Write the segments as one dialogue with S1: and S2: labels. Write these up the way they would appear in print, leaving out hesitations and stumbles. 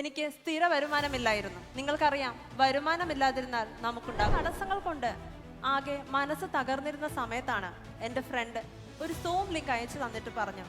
S1: എനിക്ക് സ്ഥിര വരുമാനമില്ലായിരുന്നു. നിങ്ങൾക്കറിയാം, വരുമാനമില്ലാതിരുന്നാൽ നമുക്കുണ്ടാകും തടസ്സങ്ങൾ കൊണ്ട് ആകെ മനസ്സ് തകർന്നിരുന്ന സമയത്താണ് എൻ്റെ ഫ്രണ്ട് ഒരു സൂം ലിങ്ക് അയച്ചു തന്നിട്ട് പറഞ്ഞു,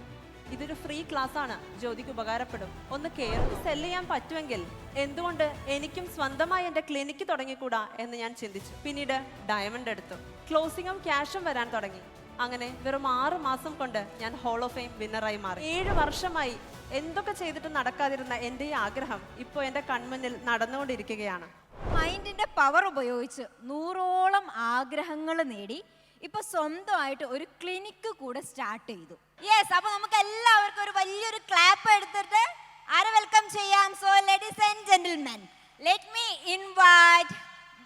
S1: ഇതൊരു ഫ്രീ ക്ലാസ് ആണ്, ജ്യോതിക്ക് ഉപകാരപ്പെടും, ഒന്ന് കയറി സെല് ചെയ്യാൻ പറ്റുമെങ്കിൽ എന്തുകൊണ്ട് എനിക്കും സ്വന്തമായി എൻ്റെ ക്ലിനിക്ക് തുടങ്ങിക്കൂടാ എന്ന് ഞാൻ ചിന്തിച്ചു. പിന്നീട് ഡയമണ്ട് എടുത്തു. ക്ലോസിങ്ങും ക്യാഷും വരാൻ തുടങ്ങി. അങ്ങനെ വെറും 6 മാസം കൊണ്ട് ഞാൻ ഹോൾ ഓഫ് ഫെയിം വിന്നറായി മാറി. 7 വർഷമായി എന്തൊക്കെ ചെയ്തിട്ട് നടക്കാതിരുന്ന എൻ്റെ ഈ ആഗ്രഹം ഇപ്പോൾ എൻ്റെ കൺമുന്നിൽ നടന്നുകൊണ്ടിരിക്കുകയാണ്.
S2: മൈൻഡിന്റെ പവർ ഉപയോഗിച്ച് 100ഓളം ആഗ്രഹങ്ങൾ നേടി ഇപ്പൊ സ്വന്തമായിട്ട് ഒരു ക്ലിനിക്ക് കൂടെ സ്റ്റാർട്ട് ചെയ്തു. യെസ്, അപ്പൊ നമുക്ക് എല്ലാവർക്കും ഒരു വലിയൊരു ക്ലാപ്പ് എടുത്തിട്ട് ആരെ വെൽക്കം ചെയ്യാം. So ladies and gentlemen, let me invite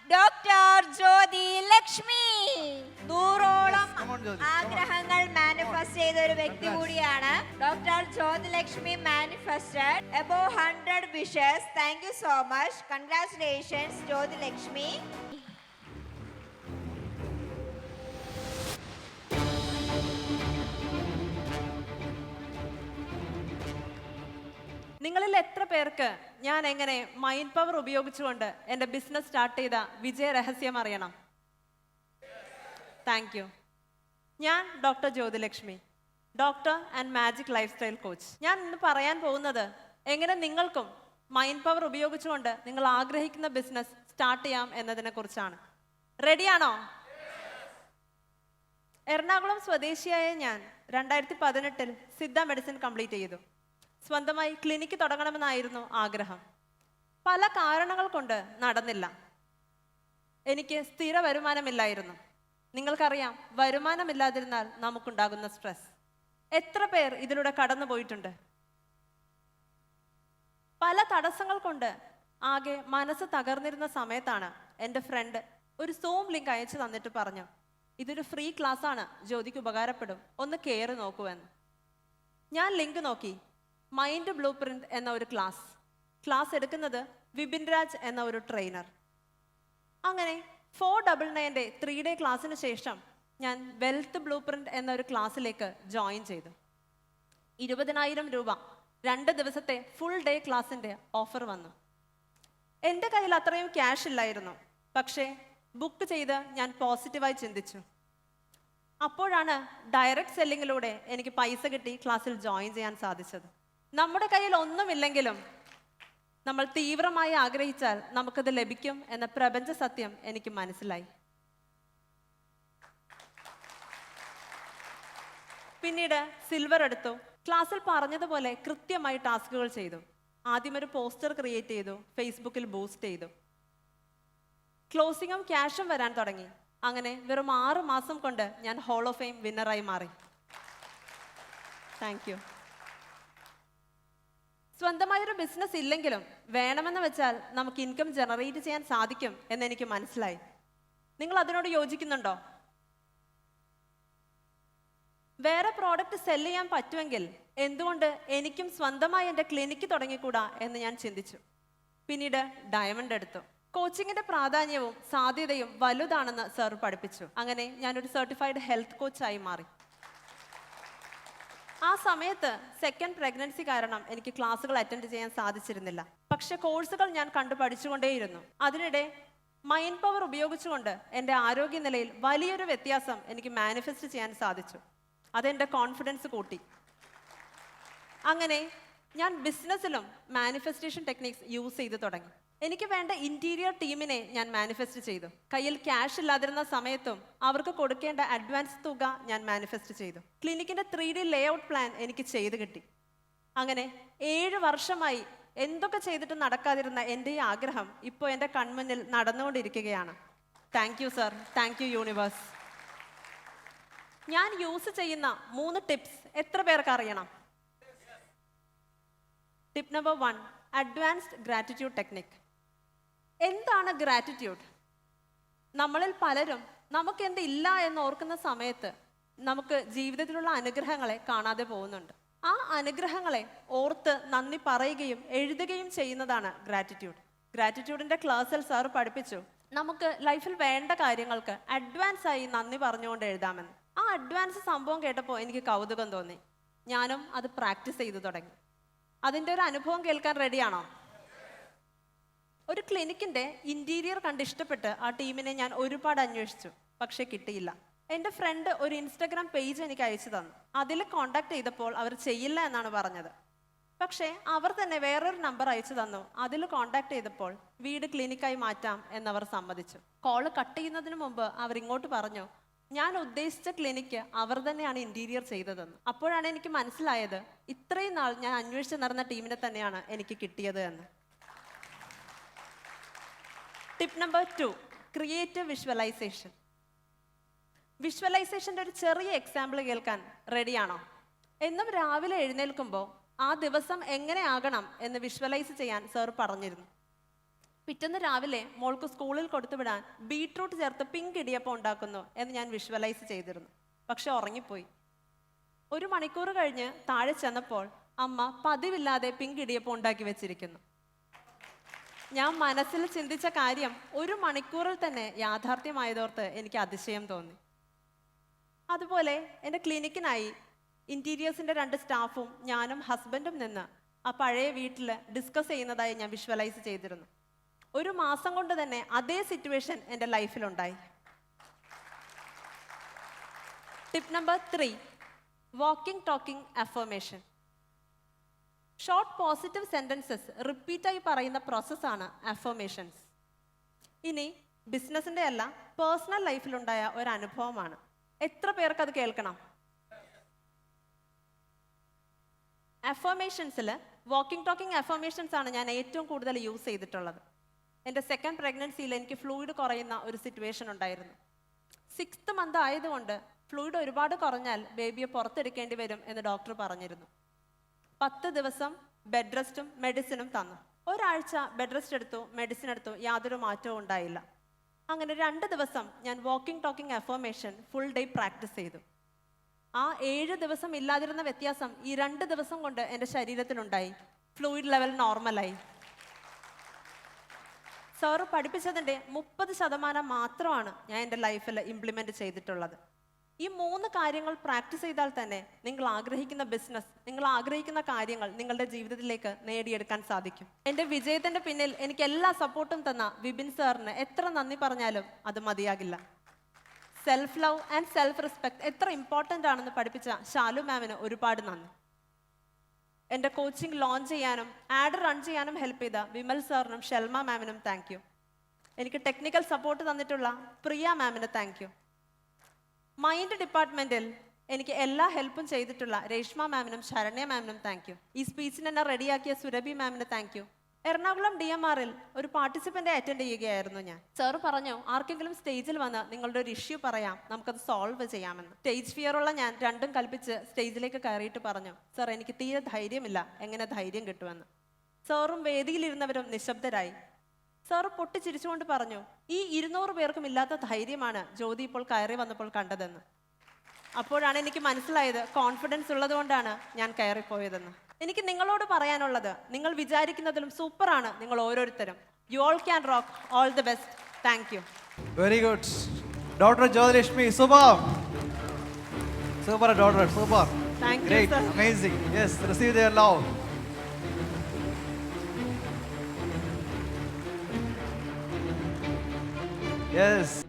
S2: doctor Jyothi Lakshmi. 100ഓളം ആഗ്രഹങ്ങൾ മാനിഫെസ്റ്റ് ചെയ്ത ഒരു വ്യക്തി കൂടിയാണ് doctor Jyothi Lakshmi. Manifested above 100 wishes. Thank you so much. Congratulations Jyothi Lakshmi.
S1: നിങ്ങളിൽ എത്ര പേർക്ക് ഞാൻ എങ്ങനെ മൈൻഡ് പവർ ഉപയോഗിച്ചുകൊണ്ട് എൻ്റെ ബിസിനസ് സ്റ്റാർട്ട് ചെയ്ത വിജയ രഹസ്യം അറിയണം? Thank you. ഞാൻ doctor Jyothi Lakshmi, doctor and magic lifestyle coach. ഞാൻ ഇന്ന് പറയാൻ പോകുന്നത് എങ്ങനെ നിങ്ങൾക്കും മൈൻഡ് പവർ ഉപയോഗിച്ചുകൊണ്ട് നിങ്ങൾ ആഗ്രഹിക്കുന്ന ബിസിനസ് സ്റ്റാർട്ട് ചെയ്യാം എന്നതിനെ കുറിച്ചാണ്. റെഡിയാണോ? എറണാകുളം സ്വദേശിയായ ഞാൻ 2018 സിദ്ധ മെഡിസിൻ കംപ്ലീറ്റ് ചെയ്തു. സ്വന്തമായി ക്ലിനിക്ക് തുടങ്ങണമെന്നായിരുന്നു ആഗ്രഹം. പല കാരണങ്ങൾ കൊണ്ട് നടന്നില്ല. എനിക്ക് സ്ഥിര വരുമാനമില്ലായിരുന്നു. നിങ്ങൾക്കറിയാം, വരുമാനമില്ലാതിരുന്നാൽ നമുക്കുണ്ടാകുന്ന സ്ട്രെസ്. എത്ര പേർ ഇതിലൂടെ കടന്നു പോയിട്ടുണ്ട്? പല തടസ്സങ്ങൾ കൊണ്ട് ആകെ മനസ്സ് തകർന്നിരുന്ന സമയത്താണ് എൻ്റെ ഫ്രണ്ട് ഒരു സൂം ലിങ്ക് അയച്ചു തന്നിട്ട് പറഞ്ഞു, ഇതൊരു ഫ്രീ ക്ലാസ് ആണ്, ജ്യോതിക്ക് ഉപകാരപ്പെടും, ഒന്ന് കയറി നോക്കുമെന്ന്. ഞാൻ ലിങ്ക് നോക്കി. മൈൻഡ് ബ്ലൂ പ്രിന്റ് എന്ന ഒരു ക്ലാസ് എടുക്കുന്നത് വിപിൻ രാജ് എന്ന ഒരു ട്രെയിനർ. അങ്ങനെ 499 3 ഡേ ക്ലാസ്സിന് ശേഷം ഞാൻ വെൽത്ത് ബ്ലൂ പ്രിന്റ് എന്ന ഒരു ക്ലാസ്സിലേക്ക് ജോയിൻ ചെയ്തു. 20,000 രൂപ 2 ദിവസത്തെ ഫുൾ ഡേ ക്ലാസ്സിൻ്റെ ഓഫർ വന്നു. എൻ്റെ കയ്യിൽ അത്രയും ക്യാഷ് ഇല്ലായിരുന്നു. പക്ഷേ ബുക്ക് ചെയ്ത് ഞാൻ പോസിറ്റീവായി ചിന്തിച്ചു. അപ്പോഴാണ് ഡയറക്റ്റ് സെല്ലിങ്ങിലൂടെ എനിക്ക് പൈസ കിട്ടി ക്ലാസ്സിൽ ജോയിൻ ചെയ്യാൻ സാധിച്ചത്. നമ്മുടെ കയ്യിൽ ഒന്നുമില്ലെങ്കിലും നമ്മൾ തീവ്രമായി ആഗ്രഹിച്ചാൽ നമുക്കത് ലഭിക്കും എന്ന പ്രപഞ്ച സത്യം എനിക്ക് മനസ്സിലായി. പിന്നീട് സിൽവർ എടുത്തു. ക്ലാസ്സിൽ പറഞ്ഞതുപോലെ കൃത്യമായി ടാസ്കുകൾ ചെയ്തു. ആദ്യം ഒരു പോസ്റ്റർ ക്രിയേറ്റ് ചെയ്തു, ഫേസ്ബുക്കിൽ ബൂസ്റ്റ് ചെയ്തു. ക്ലോസിങ്ങും ക്യാഷും വരാൻ തുടങ്ങി. അങ്ങനെ വെറും 6 മാസം കൊണ്ട് ഞാൻ ഹോൾ ഓഫ് ഫെയിം വിന്നറായി മാറി. Thank you. സ്വന്തമായൊരു ബിസിനസ് ഇല്ലെങ്കിലും വേണമെന്ന് വെച്ചാൽ നമുക്ക് ഇൻകം ജനറേറ്റ് ചെയ്യാൻ സാധിക്കും എന്നെനിക്ക് മനസ്സിലായി. നിങ്ങൾ അതിനോട് യോജിക്കുന്നുണ്ടോ? വേറെ പ്രോഡക്റ്റ് സെല് ചെയ്യാൻ പറ്റുമെങ്കിൽ എന്തുകൊണ്ട് എനിക്കും സ്വന്തമായി എൻ്റെ ക്ലിനിക്ക് തുടങ്ങിക്കൂടാ എന്ന് ഞാൻ ചിന്തിച്ചു. പിന്നീട് ഡയമണ്ട് എടുത്തു. കോച്ചിങ്ങിന്റെ പ്രാധാന്യവും സാധ്യതയും വലുതാണെന്ന് സർ പഠിപ്പിച്ചു. അങ്ങനെ ഞാനൊരു സർട്ടിഫൈഡ് ഹെൽത്ത് കോച്ചായി മാറി. ആ സമയത്ത് സെക്കൻഡ് പ്രഗ്നൻസി കാരണം എനിക്ക് ക്ലാസ്സുകൾ അറ്റൻഡ് ചെയ്യാൻ സാധിച്ചിരുന്നില്ല. പക്ഷെ കോഴ്സുകൾ ഞാൻ കണ്ടു പഠിച്ചുകൊണ്ടേയിരുന്നു. അതിനിടെ മൈൻഡ് പവർ ഉപയോഗിച്ചുകൊണ്ട് എൻ്റെ ആരോഗ്യനിലയിൽ വലിയൊരു വ്യത്യാസം എനിക്ക് മാനിഫെസ്റ്റ് ചെയ്യാൻ സാധിച്ചു. അതെൻ്റെ കോൺഫിഡൻസ് കൂട്ടി. അങ്ങനെ ഞാൻ ബിസിനസ്സിലും മാനിഫെസ്റ്റേഷൻ ടെക്നിക്സ് യൂസ് ചെയ്ത് തുടങ്ങി. എനിക്ക് വേണ്ട ഇന്റീരിയർ ടീമിനെ ഞാൻ മാനിഫെസ്റ്റ് ചെയ്തു. കയ്യിൽ ക്യാഷ് ഇല്ലാതിരുന്ന സമയത്തും അവർക്ക് കൊടുക്കേണ്ട അഡ്വാൻസ് തുക ഞാൻ മാനിഫെസ്റ്റ് ചെയ്തു. ക്ലിനിക്കിന്റെ 3D ലേഔട്ട് പ്ലാൻ എനിക്ക് ചെയ്ത് കിട്ടി. അങ്ങനെ 7 വർഷമായി എന്തൊക്കെ ചെയ്തിട്ട് നടക്കാതിരുന്ന എൻ്റെ ഈ ആഗ്രഹം ഇപ്പോൾ എൻ്റെ കൺമുന്നിൽ നടന്നുകൊണ്ടിരിക്കുകയാണ്. Thank you sir, thank you universe. ഞാൻ യൂസ് ചെയ്യുന്ന 3 ടിപ്സ് എത്ര പേർക്ക് അറിയണം? Tip number 1, advanced gratitude technique. എന്താണ് ഗ്രാറ്റിറ്റ്യൂഡ്? നമ്മളിൽ പലരും നമുക്ക് എന്തില്ല എന്ന് ഓർക്കുന്ന സമയത്ത് നമുക്ക് ജീവിതത്തിലുള്ള അനുഗ്രഹങ്ങളെ കാണാതെ പോകുന്നുണ്ട്. ആ അനുഗ്രഹങ്ങളെ ഓർത്ത് നന്ദി പറയുകയും എഴുതുകയും ചെയ്യുന്നതാണ് ഗ്രാറ്റിറ്റ്യൂഡ്. ഗ്രാറ്റിറ്റ്യൂഡിന്റെ ക്ലാസ്സിൽ സാർ പഠിപ്പിച്ചു, നമുക്ക് ലൈഫിൽ വേണ്ട കാര്യങ്ങൾക്ക് അഡ്വാൻസ് ആയി നന്ദി പറഞ്ഞുകൊണ്ട് എഴുതാമെന്ന്. ആ അഡ്വാൻസ് സംഭവം കേട്ടപ്പോൾ എനിക്ക് കൗതുകം തോന്നി. ഞാനും അത് പ്രാക്ടീസ് ചെയ്തു തുടങ്ങി. അതിൻ്റെ ഒരു അനുഭവം കേൾക്കാൻ റെഡിയാണോ? ഒരു ക്ലിനിക്കിന്റെ ഇന്റീരിയർ കണ്ട് ഇഷ്ടപ്പെട്ട് ആ ടീമിനെ ഞാൻ ഒരുപാട് അന്വേഷിച്ചു, പക്ഷെ കിട്ടിയില്ല. എൻ്റെ ഫ്രണ്ട് ഒരു ഇൻസ്റ്റഗ്രാം പേജ് എനിക്ക് അയച്ചു തന്നു. അതിൽ കോണ്ടാക്ട് ചെയ്തപ്പോൾ അവർ ചെയ്യില്ല എന്നാണ് പറഞ്ഞത്. പക്ഷേ അവർ തന്നെ വേറൊരു നമ്പർ അയച്ചു തന്നു. അതിൽ കോണ്ടാക്ട് ചെയ്തപ്പോൾ വീട് ക്ലിനിക്കായി മാറ്റാം എന്നവർ സമ്മതിച്ചു. കോള് കട്ട് ചെയ്യുന്നതിന് മുമ്പ് അവർ ഇങ്ങോട്ട് പറഞ്ഞു, ഞാൻ ഉദ്ദേശിച്ച ക്ലിനിക്ക് അവർ തന്നെയാണ് ഇന്റീരിയർ ചെയ്തതെന്ന്. അപ്പോഴാണ് എനിക്ക് മനസ്സിലായത്, ഇത്രയും നാൾ ഞാൻ അന്വേഷിച്ച് നടന്ന ടീമിനെ തന്നെയാണ് എനിക്ക് കിട്ടിയത് എന്ന്. Tip number 2, creative visualisation. വിഷ്വലൈസേഷൻ്റെ ഒരു ചെറിയ എക്സാമ്പിൾ കേൾക്കാൻ റെഡിയാണോ? എന്നും രാവിലെ എഴുന്നേൽക്കുമ്പോൾ ആ ദിവസം എങ്ങനെ ആകണം എന്ന് വിഷ്വലൈസ് ചെയ്യാൻ സർ പറഞ്ഞിരുന്നു. പിറ്റേന്ന് രാവിലെ മോൾക്ക് സ്കൂളിൽ കൊടുത്തുവിടാൻ ബീട്രൂട്ട് ചേർത്ത് പിങ്ക് ഇടിയപ്പം ഉണ്ടാക്കുന്നു എന്ന് ഞാൻ വിഷ്വലൈസ് ചെയ്തിരുന്നു. പക്ഷെ ഉറങ്ങിപ്പോയി. 1 മണിക്കൂർ കഴിഞ്ഞ് താഴെ ചെന്നപ്പോൾ അമ്മ പതിവില്ലാതെ പിങ്ക് ഇടിയപ്പം ഉണ്ടാക്കി വെച്ചിരിക്കുന്നു. ഞാൻ മനസ്സിൽ ചിന്തിച്ച കാര്യം 1 മണിക്കൂറിൽ തന്നെ യാഥാർത്ഥ്യമായതോർത്ത് എനിക്ക് അതിശയം തോന്നി. അതുപോലെ എൻ്റെ ക്ലിനിക്കിനായി ഇന്റീരിയേഴ്സിൻ്റെ 2 സ്റ്റാഫും ഞാനും ഹസ്ബൻഡും നിന്ന് ആ പഴയ വീട്ടിൽ ഡിസ്കസ് ചെയ്യുന്നതായി ഞാൻ വിഷ്വലൈസ് ചെയ്തിരുന്നു. 1 മാസം കൊണ്ട് തന്നെ അതേ സിറ്റുവേഷൻ എൻ്റെ ലൈഫിലുണ്ടായി. Tip number 3, walking talking affirmation. Short positive sentences റിപ്പീറ്റായി പറയുന്ന പ്രോസസ്സാണ് അഫർമേഷൻസ്. ഇനി ബിസിനസ്സിൻ്റെ അല്ല, പേഴ്സണൽ ലൈഫിലുണ്ടായ ഒരു അനുഭവമാണ്. എത്ര പേർക്ക് അത് കേൾക്കണം? അഫർമേഷൻസിൽ വാക്കിംഗ് ടോക്കിംഗ് അഫർമേഷൻസ് ആണ് ഞാൻ ഏറ്റവും കൂടുതൽ യൂസ് ചെയ്തിട്ടുള്ളത്. എൻ്റെ 2nd പ്രഗ്നൻസിയിൽ എനിക്ക് ഫ്ലൂയിഡ് കുറയുന്ന ഒരു സിറ്റുവേഷൻ ഉണ്ടായിരുന്നു. 6th മന്ത് ആയതുകൊണ്ട് ഫ്ലൂയിഡ് ഒരുപാട് കുറഞ്ഞാൽ ബേബിയെ പുറത്തെടുക്കേണ്ടി വരും എന്ന് ഡോക്ടർ പറഞ്ഞിരുന്നു. 10 ദിവസം ബെഡ് റെസ്റ്റും മെഡിസിനും തന്നു. ഒരാഴ്ച ബെഡ് റെസ്റ്റ് എടുത്തു, മെഡിസിൻ എടുത്തു, യാതൊരു മാറ്റവും ഉണ്ടായില്ല. അങ്ങനെ 2 ദിവസം ഞാൻ walking talking affirmation full day practice ചെയ്തു. ആ 7 ദിവസം ഇല്ലാതിരുന്ന വ്യത്യാസം ഈ 2 ദിവസം കൊണ്ട് എൻ്റെ ശരീരത്തിലുണ്ടായി. ഫ്ലൂയിഡ് ലെവൽ നോർമലായി. സാറ് പഠിപ്പിച്ചതിൻ്റെ 30% മാത്രമാണ് ഞാൻ എൻ്റെ ലൈഫിൽ ഇംപ്ലിമെൻ്റ് ചെയ്തിട്ടുള്ളത്. ഈ 3 കാര്യങ്ങൾ പ്രാക്ടീസ് ചെയ്താൽ തന്നെ നിങ്ങൾ ആഗ്രഹിക്കുന്ന ബിസിനസ്, നിങ്ങൾ ആഗ്രഹിക്കുന്ന കാര്യങ്ങൾ നിങ്ങളുടെ ജീവിതത്തിലേക്ക് നേടിയെടുക്കാൻ സാധിക്കും. എൻ്റെ വിജയത്തിൻ്റെ പിന്നിൽ എനിക്ക് എല്ലാ സപ്പോർട്ടും തന്ന വിപിൻ സാറിന് എത്ര നന്ദി പറഞ്ഞാലും അത് മതിയാകില്ല. Self love and self respect എത്ര ഇമ്പോർട്ടൻ്റ് ആണെന്ന് പഠിപ്പിച്ച ശാലു മാമിന് ഒരുപാട് നന്ദി. എൻ്റെ കോച്ചിങ് ലോഞ്ച് ചെയ്യാനും ആഡ് റൺ ചെയ്യാനും ഹെൽപ്പ് ചെയ്ത വിമൽ സാറിനും ഷെൽമ മാമിനും താങ്ക് യു. എനിക്ക് ടെക്നിക്കൽ സപ്പോർട്ട് തന്നിട്ടുള്ള പ്രിയ മാമിന് താങ്ക് യു. മൈൻഡ് ഡിപ്പാർട്ട്മെൻറ്റിൽ എനിക്ക് എല്ലാ ഹെൽപ്പും ചെയ്തിട്ടുള്ള രേഷ്മ മാമിനും ശരണ്യ മാമിനും താങ്ക് യു. ഈ സ്പീച്ചിന് എന്നെ റെഡിയാക്കിയ സുരഭി മാമിന് താങ്ക് യു. എറണാകുളം DMRൽ ഒരു പാർട്ടിസിപ്പൻ്റ് അറ്റൻഡ് ചെയ്യുകയായിരുന്നു ഞാൻ. സാർ പറഞ്ഞു, ആർക്കെങ്കിലും സ്റ്റേജിൽ വന്ന് നിങ്ങളുടെ ഒരു ഇഷ്യൂ പറയാം, നമുക്കത് സോൾവ് ചെയ്യാമെന്ന്. സ്റ്റേജ് ഫിയറുള്ള ഞാൻ 2ഉം കൽപ്പിച്ച് സ്റ്റേജിലേക്ക് കയറിയിട്ട് പറഞ്ഞു, സാർ എനിക്ക് തീരെ ധൈര്യമില്ല, എങ്ങനെ ധൈര്യം കിട്ടുമെന്ന്. സാറും വേദിയിലിരുന്നവരും നിശബ്ദരായി. സാർ പൊട്ടിച്ചിരിച്ചുകൊണ്ട് പറഞ്ഞു, ഈ 200 പേർക്കും ഇല്ലാത്ത ധൈര്യമാണ് ജ്യോതി ഇപ്പോൾ കയറി വന്നപ്പോൾ കണ്ടതെന്ന്. അപ്പോഴാണ് എനിക്ക് മനസ്സിലായത് കോൺഫിഡൻസ് ഉള്ളതുകൊണ്ടാണ് ഞാൻ കയറിപ്പോയതെന്ന്. എനിക്ക് നിങ്ങളോട് പറയാനുള്ളത്, നിങ്ങൾ വിചാരിക്കുന്നതിലും സൂപ്പറാണ് നിങ്ങൾ ഓരോരുത്തരും. You all can rock. All the best. Thank you.
S3: Very good. Doctor Jyothilakshmi, super. Super daughter, super.
S1: Thank you,
S3: Great,
S1: sir.
S3: amazing. Yes, receive their love. Yes.